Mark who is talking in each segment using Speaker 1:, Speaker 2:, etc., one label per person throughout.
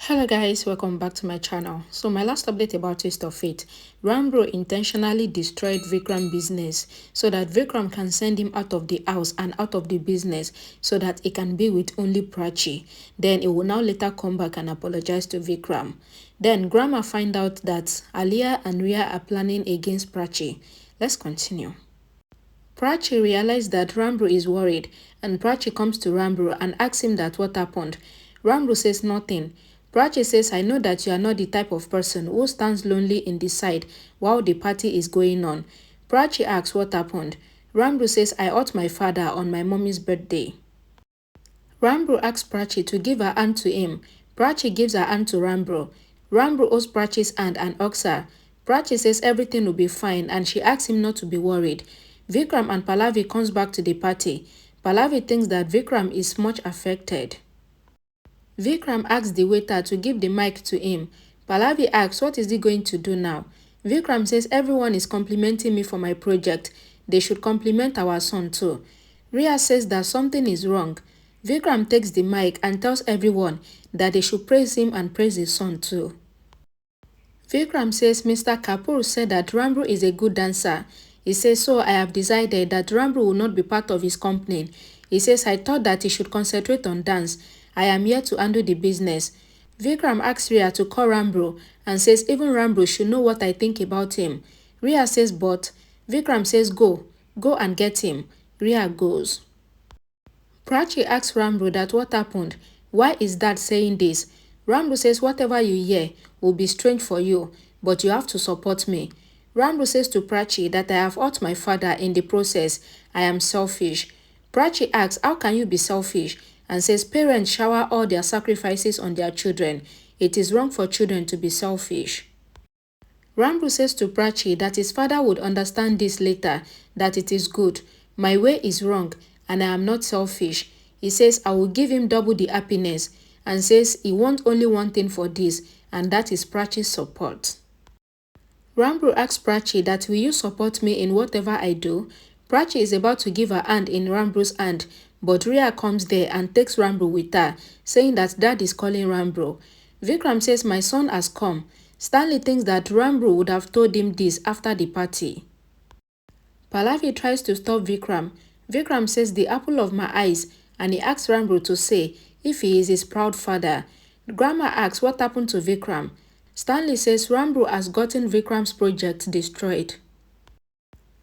Speaker 1: Hello guys, welcome back to my channel. So my last update about Taste of Fate. Rambro intentionally destroyed Vikram's business so that Vikram can send him out of the house and out of the business so that he can be with only Prachi. Then he will now later come back and apologize to Vikram. Then Grandma find out that Aliyah and Rhea are planning against Prachi. Let's continue. Prachi realized that Rambro is worried and Prachi comes to Rambro and asks him that what happened. Rambro says nothing. Prachi says, I know that you are not the type of person who stands lonely in the side while the party is going on. Prachi asks what happened. Rambro says, I hurt my father on my mommy's birthday. Rambro asks Prachi to give her hand to him. Prachi gives her hand to Rambro. Rambro holds Prachi's hand and hugs her. Prachi says everything will be fine and she asks him not to be worried. Vikram and Pallavi comes back to the party. Pallavi thinks that Vikram is much affected. Vikram asks the waiter to give the mic to him. Pallavi asks what is he going to do now. Vikram says everyone is complimenting me for my project. They should compliment our son too. Rhea says that something is wrong. Vikram takes the mic and tells everyone that they should praise him and praise his son too. Vikram says Mr. Kapoor said that Rambro is a good dancer. He says, so I have decided that Rambro will not be part of his company. He says, I thought that he should concentrate on dance. I am here to handle the business. Vikram asks Rhea to call Rambro and says even Rambro should know what I think about him. Rhea says but. Vikram says go and get him. Rhea goes. Prachi asks Rambro that what happened. Why is Dad saying this? Rambro says whatever you hear will be strange for you, but you have to support me. Rambro says to Prachi that I have hurt my father in the process. I am selfish. Prachi asks how can you be selfish and says parents shower all their sacrifices on their children. It is wrong for children to be selfish. Rambro says to Prachi that his father would understand this later, that it is good. My way is wrong and I am not selfish. He says I will give him double the happiness and says he wants only one thing for this and that is Prachi's support. Rambro asks Prachi that will you support me in whatever I do? Prachi is about to give her hand in Rambro's hand, but Rhea comes there and takes Rambro with her, saying that Dad is calling Rambro. Vikram says my son has come. Stanley thinks that Rambro would have told him this after the party. Pallavi tries to stop Vikram. Vikram says the apple of my eyes and he asks Rambro to say if he is his proud father. Grandma asks what happened to Vikram. Stanley says Rambro has gotten Vikram's project destroyed.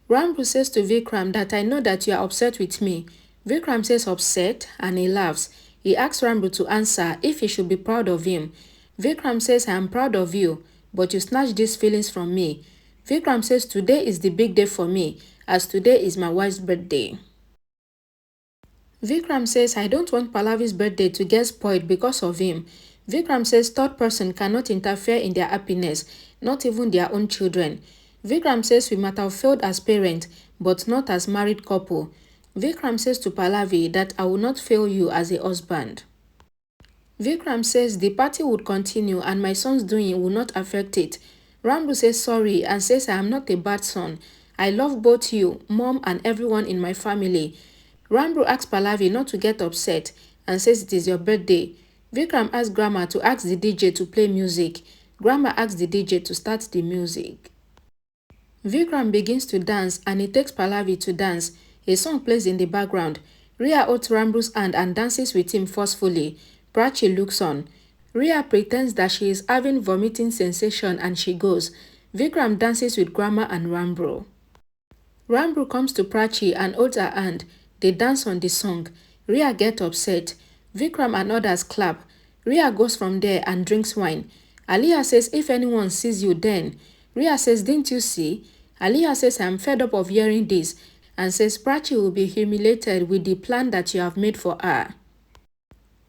Speaker 1: Rambro says to Vikram that I know that you are upset with me. Vikram says upset and he laughs. He asks Rambro to answer if he should be proud of him. Vikram says I am proud of you, but you snatched these feelings from me. Vikram says today is the big day for me, as today is my wife's birthday. Vikram says I don't want Pallavi's birthday to get spoiled because of him. Vikram says third person cannot interfere in their happiness, not even their own children. Vikram says we might have failed as parents, but not as married couple. Vikram says to Pallavi that I will not fail you as a husband. Vikram says the party would continue and my son's doing will not affect it. Rambro says sorry and says I am not a bad son. I love both you, mom and everyone in my family. Rambro asks Pallavi not to get upset and says it is your birthday. Vikram asks Grandma to ask the DJ to play music. Grandma asks the DJ to start the music. Vikram begins to dance and he takes Pallavi to dance. A song plays in the background. Rhea holds Rambro's hand and dances with him forcefully. Prachi looks on. Rhea pretends that she is having vomiting sensation and she goes. Vikram dances with Grandma and Rambro. Rambro comes to Prachi and holds her hand. They dance on the song. Rhea gets upset. Vikram and others clap. Rhea goes from there and drinks wine. Aliyah says if anyone sees you then. Rhea says didn't you see? Aliyah says I am fed up of hearing this and says Prachi will be humiliated with the plan that you have made for her.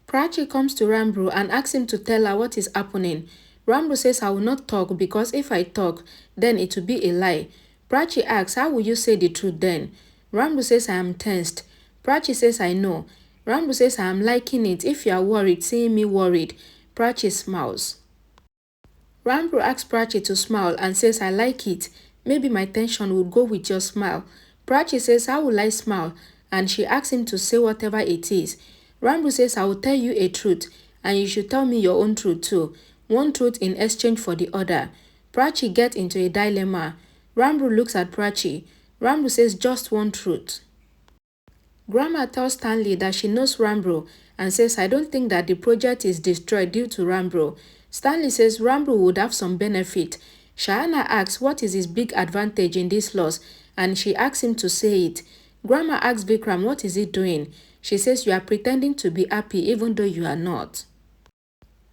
Speaker 1: Prachi comes to Rambro and asks him to tell her what is happening. Rambro says I will not talk because if I talk, then it will be a lie. Prachi asks how will you say the truth then? Rambro says I am tensed. Prachi says I know. Rambro says I am liking it if you are worried seeing me worried. Prachi smiles. Rambro asks Prachi to smile and says I like it. Maybe my tension would go with your smile. Prachi says how will I smile and she asks him to say whatever it is. Rambro says I will tell you a truth and you should tell me your own truth too. One truth in exchange for the other. Prachi gets into a dilemma. Rambro looks at Prachi. Rambro says just one truth. Grandma tells Stanley that she knows Rambro and says, I don't think that the project is destroyed due to Rambro. Stanley says Rambro would have some benefit. Shahana asks what is his big advantage in this loss, and she asks him to say it. Grandma asks Vikram what is he doing. She says you are pretending to be happy even though you are not.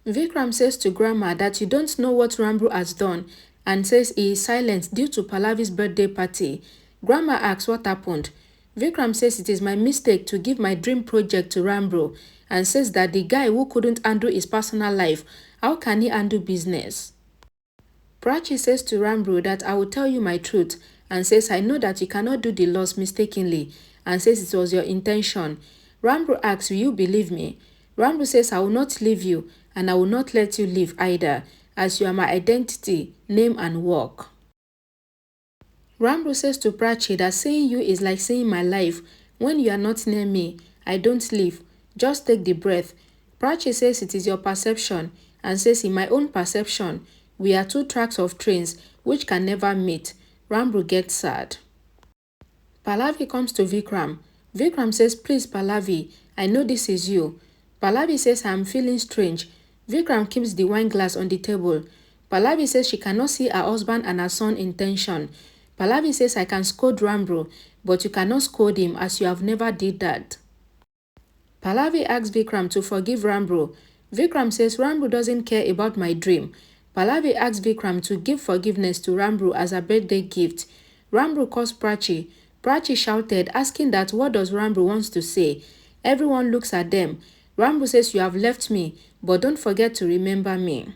Speaker 1: Vikram says to Grandma that you don't know what Rambro has done and says he is silent due to Pallavi's birthday party. Grandma asks what happened. Vikram says it is my mistake to give my dream project to Rambro and says that the guy who couldn't handle his personal life, how can he handle business? Prachi says to Rambro that I will tell you my truth and says I know that you cannot do the loss mistakenly and says it was your intention. Rambro asks, will you believe me? Rambro says I will not leave you and I will not let you leave either, as you are my identity, name and work. Rambro says to Prachi that saying you is like saying my life. When you are not near me, I don't leave. Just take the breath. Prachi says it is your perception and says in my own perception, we are two tracks of trains which can never meet. Rambro gets sad. Pallavi comes to Vikram. Vikram says, please Pallavi, I know this is you. Pallavi says, I am feeling strange. Vikram keeps the wine glass on the table. Pallavi says she cannot see her husband and her son intention. Pallavi says I can scold Rambro, but you cannot scold him as you have never did that. Pallavi asks Vikram to forgive Rambro. Vikram says Rambro doesn't care about my dream. Pallavi asks Vikram to give forgiveness to Rambro as a birthday gift. Rambro calls Prachi. Prachi shouted, asking that what does Rambro wants to say. Everyone looks at them. Rambro says you have left me, but don't forget to remember me.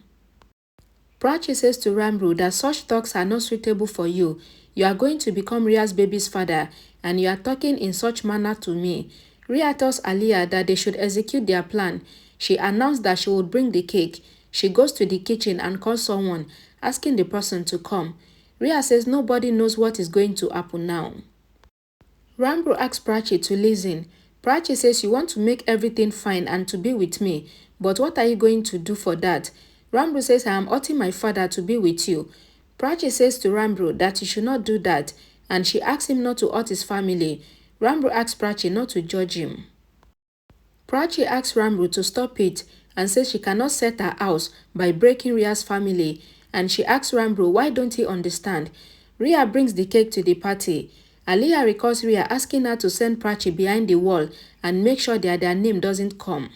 Speaker 1: Prachi says to Rambro that such talks are not suitable for you. You are going to become Rhea's baby's father, and you are talking in such manner to me. Rhea tells Aliyah that they should execute their plan. She announced that she would bring the cake. She goes to the kitchen and calls someone, asking the person to come. Rhea says nobody knows what is going to happen now. Rambro asks Prachi to listen. Prachi says you want to make everything fine and to be with me, but what are you going to do for that? Rambro says I am hurting my father to be with you. Prachi says to Rambro that he should not do that, and she asks him not to hurt his family. Rambro asks Prachi not to judge him. Prachi asks Rambro to stop it and says she cannot set her house by breaking Rhea's family, and she asks Rambro why don't he understand. Rhea brings the cake to the party. Aliyah recalls Rhea asking her to send Prachi behind the wall and make sure that their name doesn't come.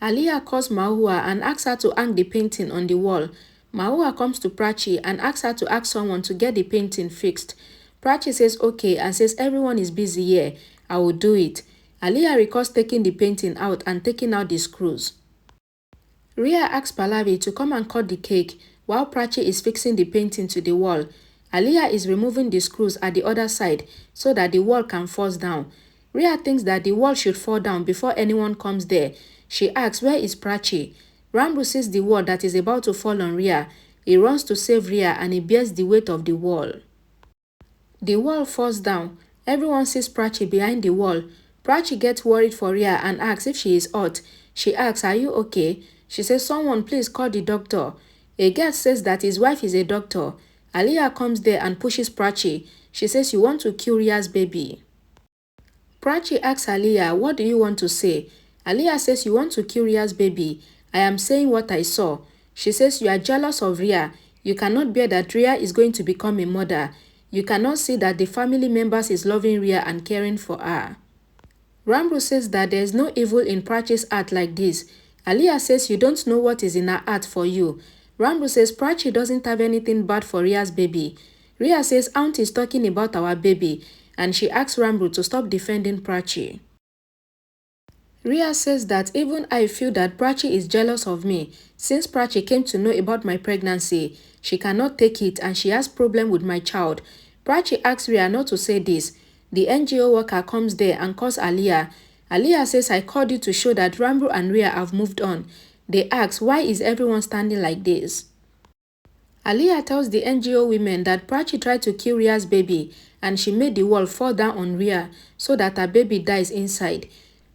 Speaker 1: Aliyah calls Mahua and asks her to hang the painting on the wall. Mahua comes to Prachi and asks her to ask someone to get the painting fixed. Prachi says okay and says everyone is busy here. I will do it. Aliyah recalls taking the painting out and taking out the screws. Rhea asks Pallavi to come and cut the cake while Prachi is fixing the painting to the wall. Aliyah is removing the screws at the other side so that the wall can fall down. Rhea thinks that the wall should fall down before anyone comes there. She asks where is Prachi? Rambro sees the wall that is about to fall on Rhea. He runs to save Rhea and he bears the weight of the wall. The wall falls down. Everyone sees Prachi behind the wall. Prachi gets worried for Rhea and asks if she is hurt. She asks, are you okay? She says, someone please call the doctor. A guard says that his wife is a doctor. Aliyah comes there and pushes Prachi. She says, you want to kill Rhea's baby. Prachi asks Aliyah, what do you want to say? Aliyah says, you want to kill Rhea's baby. I am saying what I saw. She says, you are jealous of Rhea. You cannot bear that Rhea is going to become a mother. You cannot see that the family members is loving Rhea and caring for her. Rambro says that there is no evil in Prachi's heart like this. Aliyah says you don't know what is in her heart for you. Rambro says Prachi doesn't have anything bad for Rhea's baby. Rhea says Aunt is talking about our baby, and she asks Rambro to stop defending Prachi. Rhea says that even I feel that Prachi is jealous of me. Since Prachi came to know about my pregnancy, she cannot take it and she has problem with my child. Prachi asks Rhea not to say this. The NGO worker comes there and calls Aliyah. Aliyah says I called you to show that Rambro and Rhea have moved on. They ask why is everyone standing like this? Aliyah tells the NGO women that Prachi tried to kill Rhea's baby and she made the wall fall down on Rhea so that her baby dies inside.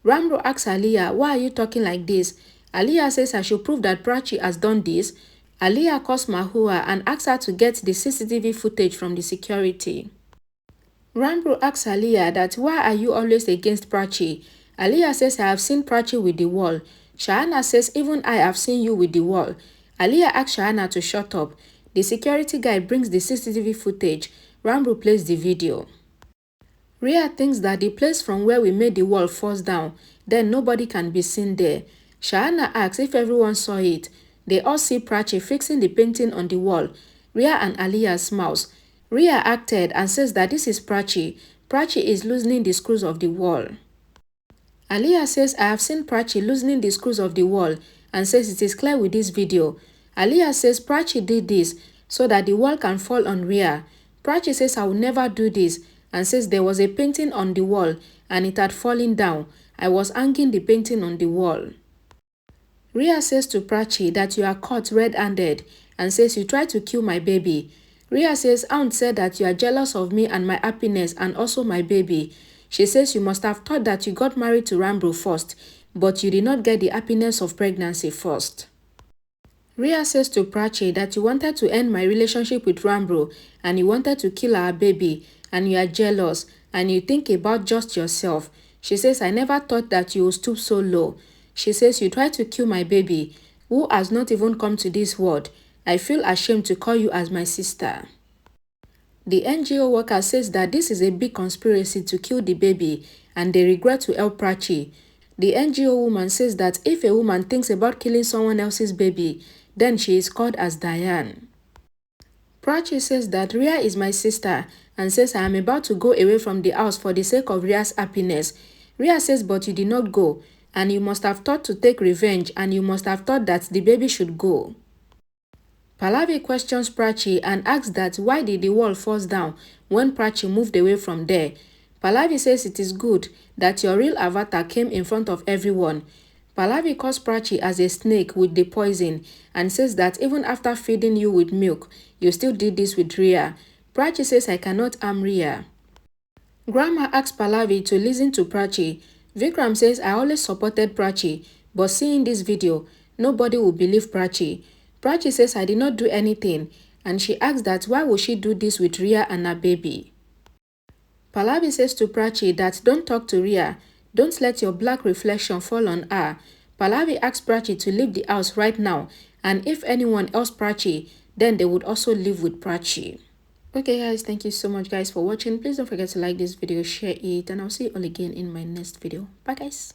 Speaker 1: Rambro asks Aliyah, why are you talking like this? Aliyah says I should prove that Prachi has done this. Aliyah calls Mahua and asks her to get the CCTV footage from the security. Rambro asks Aliyah that why are you always against Prachi? Aliyah says I have seen Prachi with the wall. Shahana says even I have seen you with the wall. Aliyah asks Shahana to shut up. The security guy brings the CCTV footage. Rambro plays the video. Rhea thinks that the place from where we made the wall falls down, then nobody can be seen there. Shahana asks if everyone saw it. They all see Prachi fixing the painting on the wall. Rhea and Aliyah smiles. Rhea acted and says that this is Prachi. Prachi is loosening the screws of the wall. Aliyah says I have seen Prachi loosening the screws of the wall and says it is clear with this video. Aliyah says Prachi did this so that the wall can fall on Rhea. Prachi says I will never do this and says there was a painting on the wall and it had fallen down. I was hanging the painting on the wall. Rhea says to Prachi that you are caught red-handed and says you tried to kill my baby. Rhea says Aunt said that you are jealous of me and my happiness and also my baby. She says you must have thought that you got married to Rambro first, but you did not get the happiness of pregnancy first. Rhea says to Prachi that you wanted to end my relationship with Rambro and you wanted to kill our baby and you are jealous and you think about just yourself. She says I never thought that you would stoop so low. She says you tried to kill my baby, who has not even come to this world. I feel ashamed to call you as my sister. The NGO worker says that this is a big conspiracy to kill the baby and they regret to help Prachi. The NGO woman says that if a woman thinks about killing someone else's baby, then she is called as Diane. Prachi says that Rhea is my sister and says I am about to go away from the house for the sake of Rhea's happiness. Rhea says but you did not go and you must have thought to take revenge and you must have thought that the baby should go. Pallavi questions Prachi and asks that why did the wall fall down when Prachi moved away from there. Pallavi says it is good that your real avatar came in front of everyone. Pallavi calls Prachi as a snake with the poison and says that even after feeding you with milk, you still did this with Rhea. Prachi says I cannot harm Rhea. Grandma asks Pallavi to listen to Prachi. Vikram says I always supported Prachi, but seeing this video, nobody will believe Prachi. Prachi says I did not do anything and she asks that why would she do this with Rhea and her baby. Pallavi says to Prachi that don't talk to Rhea, don't let your black reflection fall on her. Pallavi asks Prachi to leave the house right now and if anyone else Prachi, then they would also live with Prachi. Okay guys, thank you so much guys for watching. Please don't forget to like this video, share it, and I'll see you all again in my next video. Bye guys.